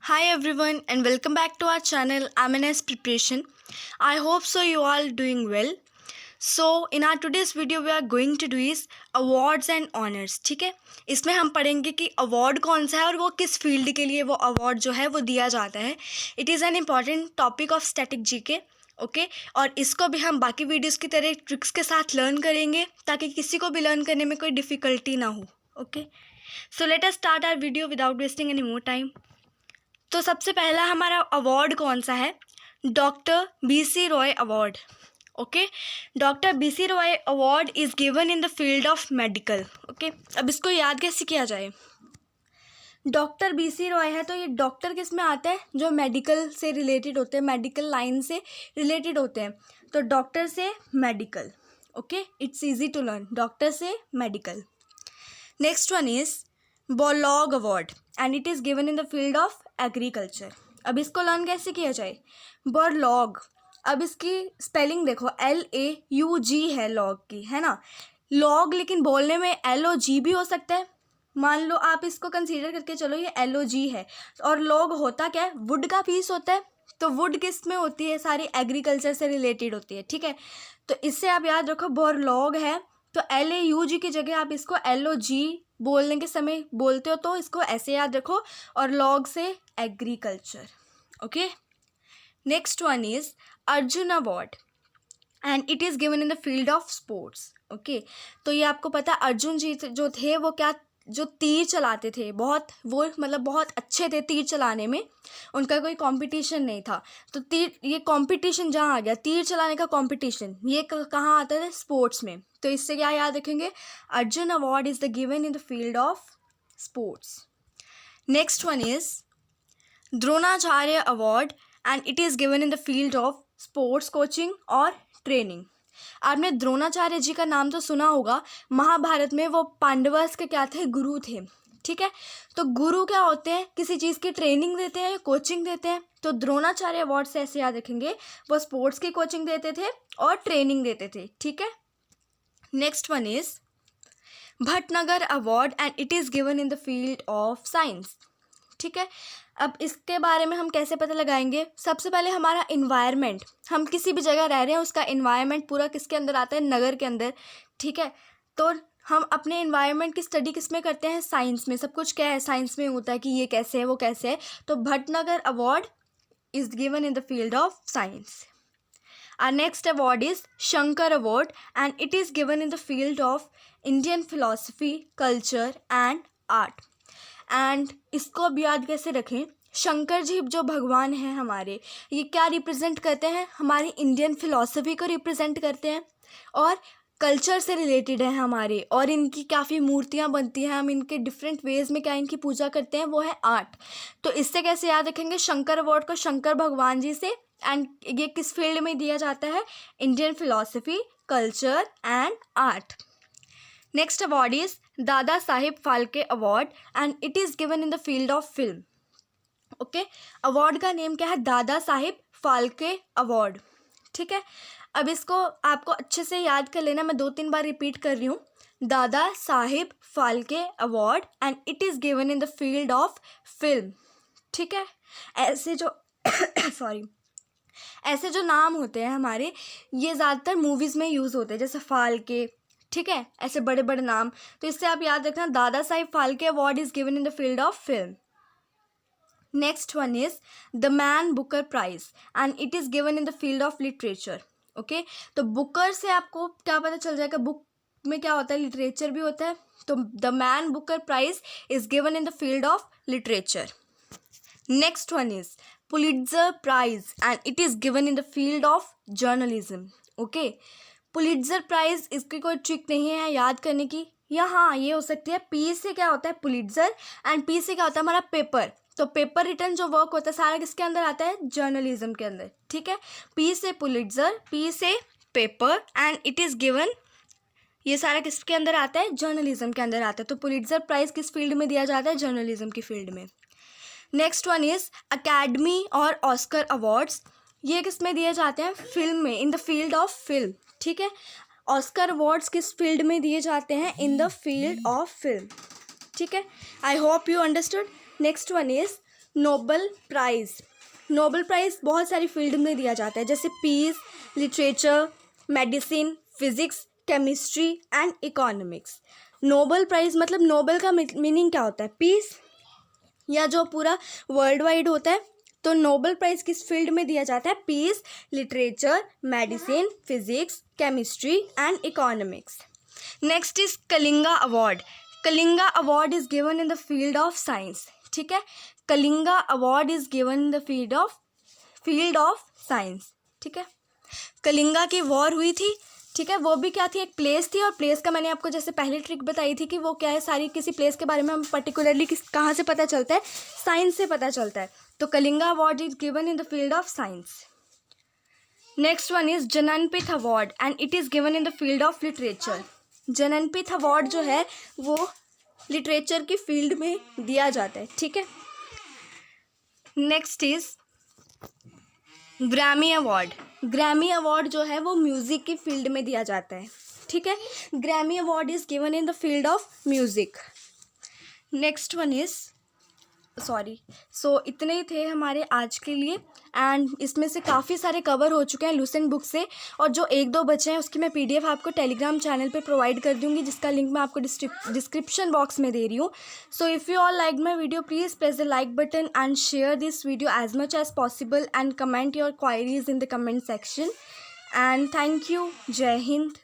Hi everyone and welcome back to our channel MNS Preparation. I hope so you all doing well. So in our today's video we are going to do is awards and honors. ठीक है, इसमें हम पढ़ेंगे कि award कौन सा है और वो किस फील्ड के लिए वो अवार्ड जो है वो दिया जाता है. It is an important topic of static GK. Okay और इसको भी हम बाकी वीडियोस की तरह ट्रिक्स के साथ लर्न करेंगे ताकि किसी को भी लर्न करने में कोई डिफ़िकल्टी ना हो. Okay so let us start our video without wasting any more time. तो सबसे पहला हमारा अवार्ड कौन सा है? Doctor BC Roy award. Okay, doctor BC Roy award is given in the field of medical. Okay, अब इसको याद कैसे किया जाए? डॉक्टर BC रॉय है तो ये डॉक्टर किस में आता है? जो मेडिकल से रिलेटेड होते हैं, मेडिकल लाइन से रिलेटेड होते हैं. तो डॉक्टर से medical. Okay, it's easy to learn. Doctor से medical. Next one is Borlaug award and it is given in the field of agriculture. अब इसको लर्न कैसे किया जाए? बॉलॉग. अब इसकी स्पेलिंग देखो, LAUG है लॉग की, है ना. लॉग लेकिन बोलने में LOG भी हो सकता है. मान लो आप इसको कंसीडर करके चलो ये LOG है और लॉग होता क्या है? वुड का पीस होता है. तो वुड किस में होती है? सारी एग्रीकल्चर से रिलेटेड होती है. ठीक है, तो इससे आप याद रखो बॉलॉग है तो LAUG की जगह आप इसको LOG बोलने के समय बोलते हो तो इसको ऐसे याद रखो. और लॉग से agriculture. Okay, next one is Arjun award and it is given in the field of sports. Okay, तो ये आपको पता है अर्जुन जी जो थे वो क्या, जो तीर चलाते थे, बहुत अच्छे थे तीर चलाने में. उनका कोई कंपटीशन नहीं था. तो तीर, ये कंपटीशन जहाँ आ गया तीर चलाने का कंपटीशन, ये कहाँ आता है? स्पोर्ट्स में. तो इससे क्या याद रखेंगे? Arjun award is the given in the field of sports. Next one is Dronacharya award and it is given in the field of sports coaching और ट्रेनिंग. आपने द्रोणाचार्य जी का नाम तो सुना होगा. महाभारत में वो पांडवस के क्या थे? गुरु थे. ठीक है, तो गुरु क्या होते हैं? किसी चीज़ की ट्रेनिंग देते हैं, कोचिंग देते हैं. तो द्रोणाचार्य अवार्ड से ऐसे याद रखेंगे वो स्पोर्ट्स की कोचिंग देते थे और ट्रेनिंग देते थे. ठीक है, next one is Bhatnagar award and it is given in the field of science. ठीक है, अब इसके बारे में हम कैसे पता लगाएंगे? सबसे पहले हमारा इन्वायरमेंट, हम किसी भी जगह रह रहे हैं उसका इन्वायरमेंट पूरा किसके अंदर आता है? नगर के अंदर. ठीक है, तो हम अपने इन्वायरमेंट की स्टडी किस में करते हैं? साइंस में. सब कुछ क्या है? साइंस में होता है कि ये कैसे है वो कैसे है. तो Bhatnagar award is given in the field of science. Our next award is Shankar Award and it is given in the field of Indian philosophy, culture and art. And इसको अब याद कैसे रखें? शंकर जी जो भगवान हैं हमारे, ये क्या रिप्रेजेंट करते हैं? हमारी इंडियन फिलॉसफी को रिप्रेजेंट करते हैं और कल्चर से रिलेटेड है हमारे. और इनकी काफ़ी मूर्तियाँ बनती हैं, हम इनके डिफरेंट वेज में क्या इनकी पूजा करते हैं, वो है आर्ट. तो इससे कैसे याद रखेंगे? शंकर अवार्ड को शंकर भगवान जी से. एंड ये किस फील्ड में दिया जाता है? Indian philosophy, culture and art. Next award is Dada Sahib Phalke award and it is given in the field of film. Okay, award का नेम क्या है? दादा साहिब फाल्के अवार्ड. ठीक है, अब इसको आपको अच्छे से याद कर लेना. मैं 2-3 बार रिपीट कर रही हूँ. दादा Sahib Phalke award and it is given in the field of film. ठीक है, ऐसे जो सॉरी ऐसे जो नाम होते हैं हमारे, ये ज़्यादातर मूवीज़ में यूज़ होते हैं, जैसे फाल्के. ठीक है, ऐसे बड़े बड़े नाम. तो इससे आप याद रखना Dada Sahib Phalke award is given in the field of film. Next one is the man Booker prize and it is given in the field of literature. Okay, तो बुकर से आपको क्या पता चल जाएगा? बुक में क्या होता है? लिटरेचर भी होता है. तो the man Booker prize is given in the field of literature. Next one is Pulitzer prize and it is given in the field of journalism. Okay, Pulitzer prize, इसकी कोई ट्रिक नहीं है याद करने की. या हाँ, ये हो सकती है. पी से क्या होता है? पुलिट्ज़र. एंड पी से क्या होता है? हमारा पेपर. तो पेपर रिटर्न जो वर्क होता है सारा किसके अंदर आता है? जर्नलिज्म के अंदर. ठीक है, पी से पुलिट्ज़र, पी से paper and it is given, ये सारा किसके अंदर आता है? जर्नलिज्म के अंदर आता है. तो पुलिट्ज़र प्राइज़ किस फील्ड में दिया जाता है? जर्नलिज्म की फील्ड में. नेक्स्ट वन इज़ अकेडमी और ऑस्कर अवार्ड्स. ये किस में दिए जाते हैं? फिल्म में, इन द फील्ड ऑफ फिल्म. ठीक है, ऑस्कर अवार्ड्स किस फील्ड में दिए जाते हैं? In the field of film. ठीक है, I hope you understood. Next one is Nobel prize. Nobel prize बहुत सारी फील्ड में दिया जाता है, जैसे peace, literature, medicine, physics, chemistry and economics. Nobel prize मतलब नोबल का मीनिंग क्या होता है? पीस, या जो पूरा वर्ल्ड वाइड होता है। तो नोबल प्राइज़ किस फील्ड में दिया जाता है? Peace, literature, medicine, physics, chemistry and economics. Next is Kalinga award. Kalinga award is given in the field of science. ठीक है, Kalinga award is given in the field of science. ठीक है, कलिंगा की वॉर हुई थी। ठीक है, वो भी क्या थी? एक प्लेस थी, और प्लेस का मैंने आपको जैसे पहले ट्रिक बताई थी कि वो क्या है, सारी किसी प्लेस के बारे में हम पर्टिकुलरली कहाँ से पता चलता है? साइंस से पता चलता है। तो Kalinga award is given in the field of science. Next one is Jnanpith award and it is given in the field of literature. Jnanpith award जो है वो लिटरेचर की फील्ड में दिया जाता है। ठीक है, next is Grammy award. Grammy award जो है वो म्यूज़िक की फील्ड में दिया जाता है। ठीक है, Grammy award is given in the field of music. Next one is so इतने ही थे हमारे आज के लिए, एंड इसमें से काफ़ी सारे कवर हो चुके हैं लूसेंट बुक से, और जो एक दो बचे हैं उसकी मैं PDF आपको टेलीग्राम चैनल पे प्रोवाइड कर दूंगी, जिसका लिंक मैं आपको डिस्क्रिप्शन बॉक्स में दे रही हूँ। So if you all like my video, please press the like button and share this video as much as possible and comment your queries in the comment section. And thank you. जय हिंद।